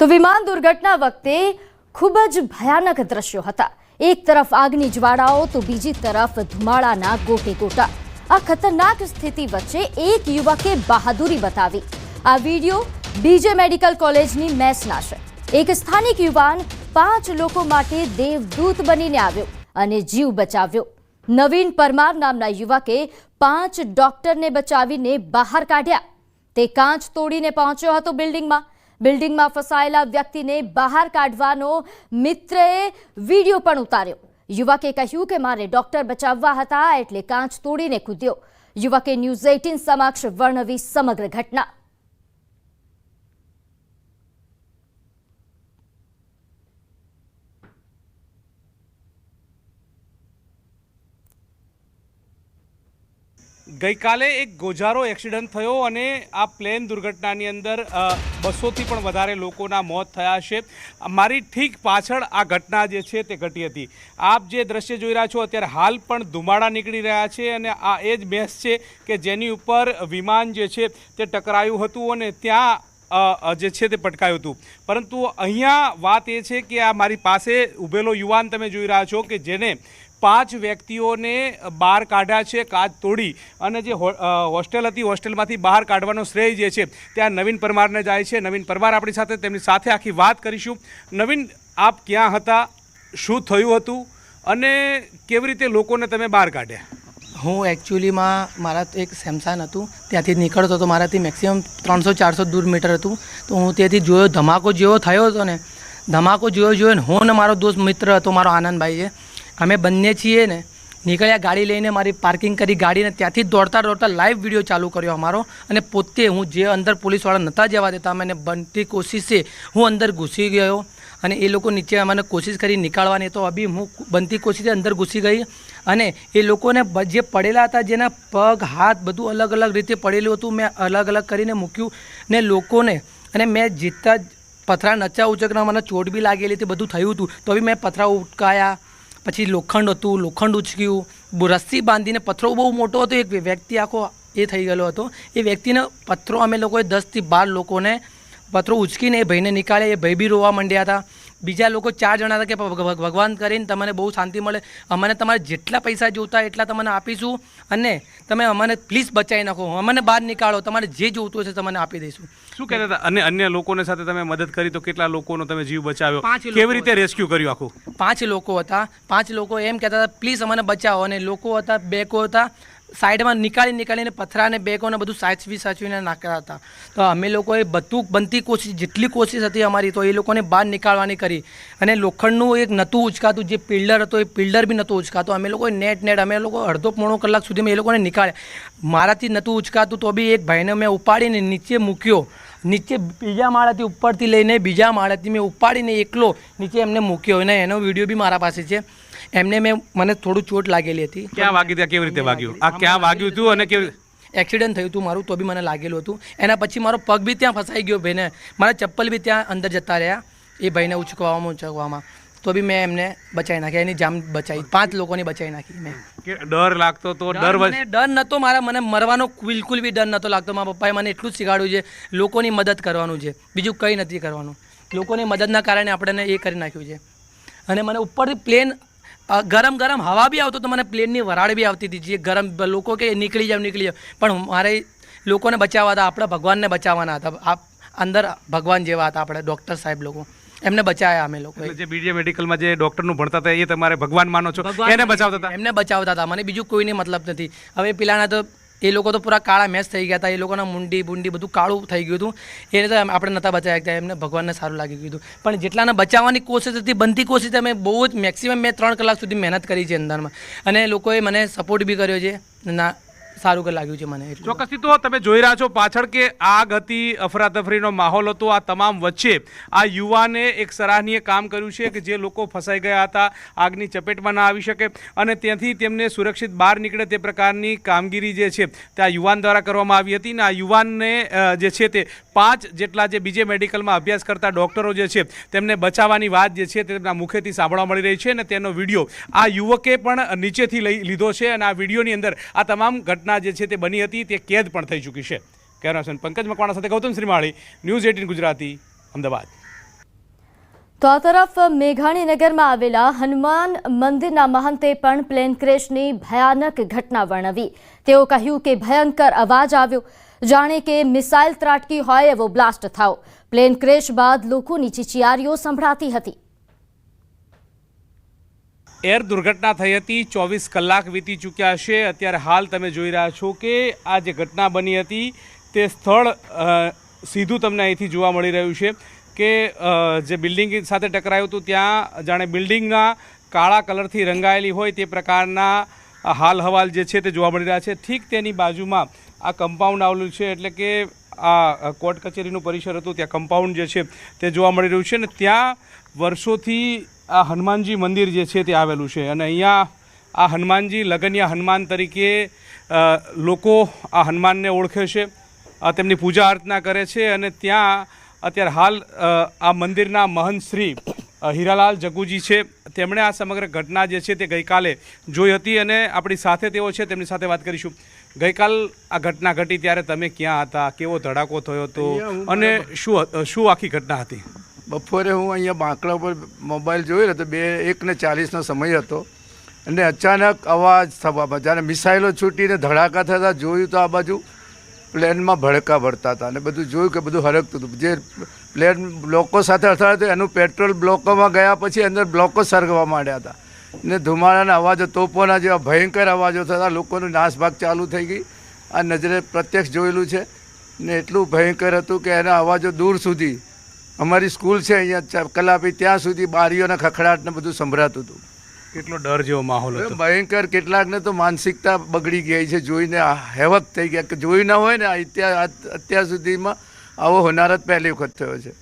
તો વિમાન દુર્ઘટના વખતે ખૂબ જ ભયાનક દ્રશ્યો હતા। એક તરફ આગની જ્વાળાઓ તો બીજી તરફ ધુમાડાના ગોટે ગોટા। આ ખતરનાક સ્થિતિ વચ્ચે એક યુવકે બહાદુરી બતાવી। આ વિડિયો બીજે મેડિકલ કોલેજની મેસના છે। એક સ્થાનિક યુવાન 5 લોકો માટે દેવદૂત બનીને આવ્યો અને જીવ બચાવ્યો। નવીન પરમાર નામના યુવકે 5 ડોક્ટરને બચાવીને બહાર કાઢ્યા। તે કાચ તોડીને પહોંચ્યો હતો બિલ્ડિંગમાં ફસાયેલા વ્યક્તિને બહાર કાઢવાનો મિત્રએ વિડિયો પણ ઉતાર્યો। યુવકે કહ્યું કે મારે ડોક્ટર બચાવવા હતા એટલે કાચ તોડીને કૂદ્યો। યુવકે ન્યૂઝ 18 સમક્ષ વર્ણવી સમગ્ર ઘટના। गई काले एक गोजारो एक्सिडेंट थयो अने आ प्लेन दुर्घटनानी अंदर 200 थी पण वधारे लोकोना मौत थया छे। मारी ठीक पाछळ आ घटना जे छे ते घटी हती। आप जे दृश्य जोई रह्या छो अत्यारे हाल पण धुमाड़ा निकળી રહ્યા છે અને આ એ જ મેસ છે કે જેની ઉપર વિમાન જે છે તે ટકરાયું હતું અને ત્યાં જે છે તે પટકાયું હતું। પરંતુ અહીંયા વાત એ છે કે આ મારી પાસે ઊભેલો યુવાન તમે જોઈ રહ્યા છો કે જેને 5 વ્યક્તિઓને બહાર કાઢ્યા છે કાચ તોડી અને જે હોસ્ટેલ હતી હોસ્ટેલમાંથી બહાર કાઢવાનો શ્રેય જે છે ત્યાં નવીન પરમારને જાય છે। નવીન પરમાર આપણી સાથે તેમની સાથે આખી વાત કરીશું। નવીન, આપ ક્યાં હતા, શું થયું હતું અને કેવી રીતે લોકોને તમે બહાર કાઢ્યા? હું એકચ્યુઅલીમાં મારા એક સેમસાન હતું, ત્યાંથી નીકળતો હતો। મારાથી મેક્સિમમ 300-400 દૂર મીટર હતું। તો હું ત્યાંથી જોયો, ધમાકો જેવો થયો હતો ને, ધમાકો જોયો ને હું ને મારો દોસ્ત મિત્ર હતો, મારો આનંદભાઈ છે, અમે બંને છીએ ને નીકળ્યા ગાડી લઈને, મારી પાર્કિંગ કરી ગાડીને, ત્યાંથી દોડતા લાઈવ વિડીયો ચાલુ કર્યો અમારો। અને પોતે હું જે અંદર પોલીસવાળા નહોતા જવા દેતા, મને બનતી કોશિશે હું અંદર ઘૂસી ગયો અને એ લોકો નીચે મને કોશિશ કરી નીકાળવાની, તો અભી હું બનતી કોશિશે અંદર ઘૂસી ગઈ અને એ લોકોને જે પડેલા હતા, જેના પગ હાથ બધું અલગ અલગ રીતે પડેલું હતું, મેં અલગ અલગ કરીને મૂક્યું ને લોકોને। અને મેં જીતતા પથરા નચા ઉચકના મને ચોટ બી લાગેલી હતી, બધું થયું હતું, તો બી મેં પથરા ઉટકાયા। પછી લોખંડ હતું, લોખંડ ઉચક્યું, રસ્સી બાંધીને, પથ્થરો બહુ મોટો હતો, એક વ્યક્તિ આખો એ થઈ ગયેલો હતો। એ વ્યક્તિને પથ્થરો અમે લોકોએ 10 થી 12 લોકોને પથ્થરો ઉચકીને એ ભાઈને નીકાળ્યા। એ ભાઈ બી રોવા માંડ્યા હતા। બીજા લોકો 4 જણા હતા કે ભગવાન કરીને તમને બહુ શાંતિ મળે, અમને તમારે જેટલા પૈસા જોતા એટલા તમને આપીશું અને તમે અમને પ્લીઝ બચાવી નાખો, અમને બહાર નીકાળો, તમારે જે જોતું હશે તમને આપી દઈશું। શું કહેતા હતા? અને અન્ય લોકોને સાથે તમે મદદ કરી તો કેટલા લોકોનો તમે જીવ બચાવ્યો? કેવી રીતે રેસ્ક્યુ કર્યું આખું? 5 લોકો હતા। 5 લોકો એમ કહેતા હતા પ્લીઝ અમને બચાવો, અને લોકો હતા, બેકો હતા, સાઈડમાં નીકાળીને પથરાને બેકોને બધું સાચવીને નાખ્યા હતા। તો અમે લોકોએ બધું બનતી કોશિશ, જેટલી કોશિશ હતી અમારી, તો એ લોકોને બહાર નીકાળવાની કરી। અને લોખંડનું એક નહોતું ઉચકાતું, જે પિલ્ડર હતો એ પિલ્ડર બી નહોતું ઉચકાતું। અમે લોકોએ નેટ અમે લોકો અડધો-પોણો કલાક સુધીમાં એ લોકોને નીકાળ્યા। મારાથી નહોતું ઉચકાતું તો બી એક ભાઈને મેં ઉપાડીને નીચે મૂક્યો, નીચે બીજા માળાથી ઉપરથી લઈને બીજા માળાથી મેં ઉપાડીને એકલો નીચે એમને મૂક્યો અને એનો વિડીયો બી મારા પાસે છે। એમને મને થોડું ચોટ લાગેલી હતી। ક્યાં વાગી હતી? કેવી રીતે વાગ્યું? આ ક્યાં વાગ્યું હતું અને કેવી એક્સિડન્ટ થયું હતું મારું, તો બી મને લાગેલું હતું। એના પછી મારો પગ બી ત્યાં ફસાઈ ગયો ભાઈને, મારા ચપ્પલ બી ત્યાં અંદર જતા રહ્યા એ ભાઈને ઉચકવામાં, તો બી મેં એમને બચાવી નાખ્યા, એની જાન બચાવી, 5 લોકોની બચાવી નાખી મેં। ડર લાગતો તો? ડર નહોતો મને મરવાનો બિલકુલ બી ડર નહોતો લાગતો। મારા પપ્પાએ મને એટલું જ શીખવાડ્યું છે, લોકોની મદદ કરવાનું છે, બીજું કંઈ નથી કરવાનું। લોકોની મદદના કારણે આપણને એ કરી નાખ્યું છે। અને મને ઉપરથી પ્લેન ગરમ હવા બી આવતો તો મને પ્લેનની વરાળ બી આવતી હતી, જે ગરમ લોકો કે નીકળી જાવ, પણ મારે લોકોને બચાવવા હતા, આપણા ભગવાનને બચાવવાના હતા। અંદર ભગવાન જેવા હતા આપણે ડૉક્ટર સાહેબ લોકો, એમને બચાવ્યા અમે લોકો। જે બીજે મેડિકલમાં જે ડૉક્ટરનું ભણતા હતા એ તમારે ભગવાન માનો છો? એને બચાવતા હતા? એમને બચાવતા હતા, મને બીજું કોઈને મતલબ નથી। હવે પેલાના તો એ લોકો તો પૂરા કાળા મેચ થઈ ગયા હતા, એ લોકોના મુંડી બધું કાળું થઈ ગયું હતું, એને તો આપણે નહોતા બચાવી શકતા, એમને ભગવાનને સારું લાગી ગયું હતું। પણ જેટલાને બચાવવાની કોશિશ હતી, બનતી કોશિશ અમે બહુ જ મેક્સિમમ મેં 3 કલાક સુધી મહેનત કરી છે અંદરમાં, અને લોકોએ મને સપોર્ટ બી કર્યો છે, ના સારું લાગ્યું છે મને। ચોક્કસથી તો તમે જોઈ રહ્યા છો પાછળ કે આગ હતી, અફરાતફરીનો માહોલ હતો। આ તમામ વચ્ચે આ યુવાને એક સરાહનીય કામ કર્યું છે કે જે લોકો ફસાઈ ગયા હતા, આગની ચપેટમાં ના આવી શકે અને ત્યાંથી તેમને સુરક્ષિત બહાર નીકળે તે પ્રકારની કામગીરી જે છે તે આ યુવાન દ્વારા કરવામાં આવી હતી। અને આ યુવાનને જે છે તે 5 જેટલા જે બીજે મેડિકલમાં અભ્યાસ કરતા ડૉક્ટરો જે છે તેમને બચાવવાની વાત જે છે તેમના મુખેથી સાંભળવા મળી રહી છે અને તેનો વિડીયો આ યુવકે પણ નીચેથી લીધો છે અને આ વિડીયોની અંદર આ તમામ ઘટના જે છે તે બની હતી તે કેદ પણ થઈ ચૂકી છે। કેમેરામેન પંકજ મકવાણા સાથે ગૌતમ શ્રીમાળી, ન્યૂઝ 18 ગુજરાતી, અમદાવાદ। તો આ તરફ મેઘાણીનગરમાં આવેલા હનુમાન મંદિરના મહંતે પણ પ્લેન ક્રેશની ભયાનક ઘટના વર્ણવી. તેઓ કહ્યું કે ભયંકર અવાજ આવ્યો, જાણે કે મિસાઇલ ત્રાટકી હોય એવો બ્લાસ્ટ થયો. પ્લેન ક્રેશ બાદ લોકોની ચીચિયારીઓ સંભળાતી હતી. એર દુર્ઘટના થઈ હતી, 24 કલાક વીતી ચૂક્યા છે. અત્યારે હાલ તમે જોઈ રહ્યા છો કે આ જે ઘટના બની હતી તે સ્થળ સીધું તમને અહીંથી જોવા મળી રહ્યું છે કે જે બિલ્ડિંગ સાથે ટકરાયું હતું ત્યાં જાણે બિલ્ડિંગના કાળા કલરથી રંગાયેલી હોય તે પ્રકારના હાલ હવાલ જે છે તે જોવા મળી રહ્યા છે. ઠીક તેની બાજુમાં આ કમ્પાઉન્ડ આવેલું છે, એટલે કે આ કોર્ટ કચેરીનું પરિસર હતું, ત્યાં કમ્પાઉન્ડ જે છે તે જોવા મળી રહ્યું છે. અને ત્યાં વર્ષોથી આ હનુમાનજી મંદિર જે છે તે આવેલું છે અને અહીંયા આ હનુમાનજી લગનિયા હનુમાન તરીકે લોકો આ હનુમાનને ઓળખે છે, તેમની પૂજા અર્ચના કરે છે. અને ત્યાં અત્યારે હાલ આ મંદિરના મહંત શ્રી હીરાલાલ જગુજી છે, તેમણે આ સમગ્ર ઘટના જે છે તે ગઈકાલે જોઈ હતી અને આપણી સાથે તેઓ છે, તેમની સાથે વાત કરીશું. ગઈકાલ આ ઘટના ઘટી ત્યારે તમે ક્યાં હતા, કેવો ધડાકો થયો હતો અને શું આખી ઘટના હતી? બપોરે હું અહીંયા બાંકડા પર મોબાઈલ જોઈ રહ્યો હતો, 1:40નો સમય હતો અને અચાનક અવાજ થવા, જ્યારે મિસાઇલો છૂટીને ધડાકા થતા જોયું તો આ બાજુ પ્લેનમાં ભડકા ભરતા હતા અને બધું જોયું કે બધું હરકતું હતું. જે પ્લેન બ્લોકો સાથે અથડાતું એનું પેટ્રોલ બ્લોકોમાં ગયા પછી અંદર બ્લોકો સળગવા માંડ્યા હતા ને ધુમાડાના અવાજો, તોપોના જેવા ભયંકર અવાજો થતા લોકોનું નાસભાગ ચાલુ થઈ ગઈ. આ નજરે પ્રત્યક્ષ જોયેલું છે ને એટલું ભયંકર હતું કે એના અવાજો દૂર સુધી, અમારી સ્કૂલ છે અહીંયા કલાપી, ત્યાં સુધી બારીઓના ખખડાટ ને બધું સંભળાતું હતું. કેટલો ડર જેવો માહોલ હતો? ભયંકર. કેટલાકને તો માનસિકતા બગડી ગઈ છે, જોઈને હેવક થઈ ગયા કે જોઈ ના હોય ને અત્યાર સુધીમાં આવો હોનારત પહેલી વખત થયો છે.